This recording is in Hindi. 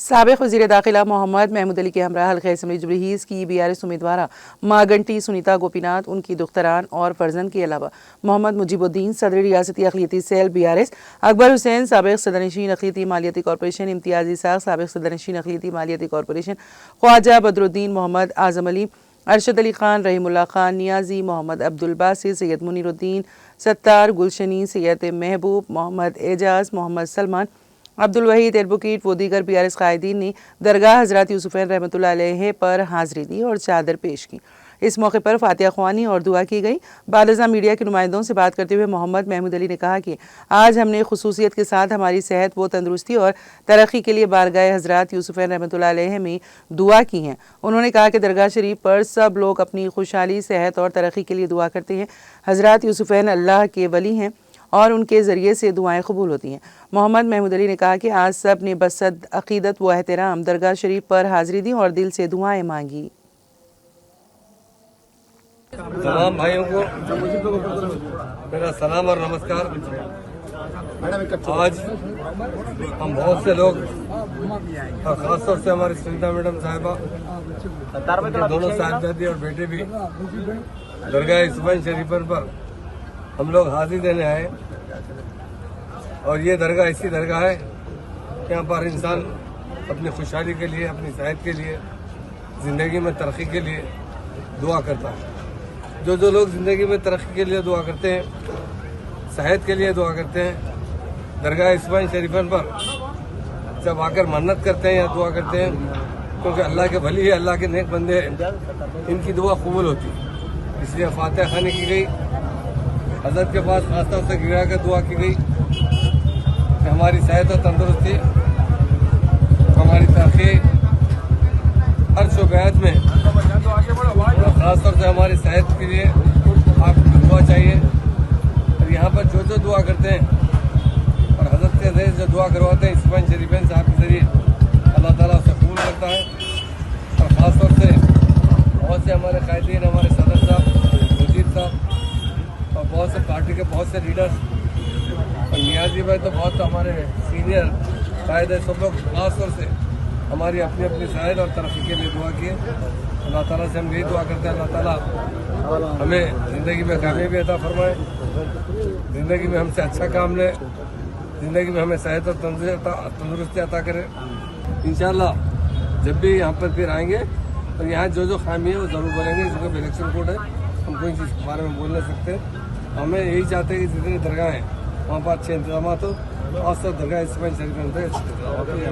साबिक़ वज़ीर दाखिला मोहम्मद महमूद अली के हमरा हल्क़ा असम्बली जुबलीहिल्स की BRS उम्मीदवार मागंटी सुनीता गोपीनाथ, उनकी दुख्तरान और फर्जंद के अलावा मोहम्मद मुजीबुद्दीन, सदर रियासती अक़लियती सेल BRS, अकबर हुसैन, साबिक़ सदरनशीन अक़लियती मालियाती कॉर्पोरेशन, इम्तियाज़ इसाक़, साबिक़ सदरनशीन अक़लियती मालियाती कॉर्पोरेशन, ख्वाजा बदरुद्दीन, मोहम्मद आज़म अली, अरशद अली खान, रहीमुल्लाह खान, नियाज़ी, मोहम्मद अब्दुल बासित, सैयद मुनीरुद्दीन, सत्तार, गुलशनी, सैयद महबूब, मोहम्मद एजाज, मोहम्मद सलमान, अब्दुल वहीद, एडवोकेट व दीगर BRS कायदीन ने दरगाह हज़रत यूसुफ़ैन रहमतुल्लाह अलैह पर हाज़िरी दी और चादर पेश की। इस मौके पर फातिहा ख्वानी और दुआ की गई। बालिज़ा मीडिया के नुमाइंदों से बात करते हुए मोहम्मद महमूद अली ने कहा कि आज हमने खुसूसियत के साथ हमारी सेहत व तंदुरुस्ती और तरक्की के लिए बारगाह हज़रत यूसुफ़ैन रहमतुल्लाह अलैह में दुआ की है। उन्होंने कहा कि दरगाह शरीफ पर सब लोग अपनी खुशहाली, सेहत और तरक्की के लिए दुआ करते हैं। हज़रत यूसुफ़ैन अल्लाह के वली हैं और उनके ज़रिए से दुआएं कबूल होती हैं। मोहम्मद महमूद अली ने कहा कि आज सब ने बसद अक़ीदत व एहतराम दरगाह शरीफ पर हाज़िरी दी और दिल से दुआएं मांगी। तमाम भाइयों को मेरा सलाम और नमस्कार। आज हम बहुत से लोग और ख़ासतौर से हमारी सुनीता मैडम साहिबा, दोनों साहिबजादी और बेटे भी दरगाह यूसुफ़ैन शरीफन पर हम लोग हाजिरी देने आए। और ये दरगाह ऐसी दरगाह है कि यहाँ पर इंसान अपनी खुशहाली के लिए, अपनी सेहत के लिए, ज़िंदगी में तरक्की के लिए दुआ करता है। जो लोग ज़िंदगी में तरक्की के लिए दुआ करते हैं, सेहत के लिए दुआ करते हैं, दरगाह यूसुफ़ैन शरीफन पर जब आकर मन्नत करते हैं या दुआ करते हैं, क्योंकि अल्लाह के भली है, अल्लाह के नेक बंदे हैं, इनकी दुआ कबूल होती है। इसलिए फातिहा ख़वानी की गई, हज़रत के पास खासतौर से गिरा कर दुआ की गई कि हमारी सेहत और तंदुरुस्ती, हमारी तरक्की हर शोबैत में, खासतौर से हमारी सेहत के लिए आपको दुआ चाहिए। और यहाँ पर जो दुआ करते हैं और हज़रत के ज़रिए जो दुआ करवाते हैं यूसुफ़ैन शरीफैन साहब के ज़रिए, अल्लाह ताला उसे कबूल करता है। और ख़ासतौर से बहुत से हमारे कायदीन, हमारे सदर साहब, मुजीब साहब और बहुत से पार्टी के बहुत से लीडर्स और नियाजी भाई तो बहुत हमारे सीनियर कायदे, सब लोग खास तौर से हमारी अपनी अपनी सेहत और तरक्की के लिए दुआ किए। अल्लाह ताला से हम यही दुआ करते हैं, अल्लाह ताला हमें ज़िंदगी में कामयाबी अता फरमाए, ज़िंदगी में हमसे अच्छा काम ले, ज़िंदगी में हमें सेहत और तंदुरुस्ती अता करे। इंशाअल्लाह जब भी यहाँ पर फिर आएंगे और यहाँ जो खामी है वो ज़रूर बोलेंगे। क्योंकि इलेक्शन कोड है, हम कोई चीज़ के बारे में बोल नहीं सकते। हमें यही चाहते हैं कि जितनी दरगाह हैं वहाँ पर अच्छे इंतजाम हो, और सब दरगाह यूसुफ़ैन शरीफन पे अच्छे इंतजाम होते हैं।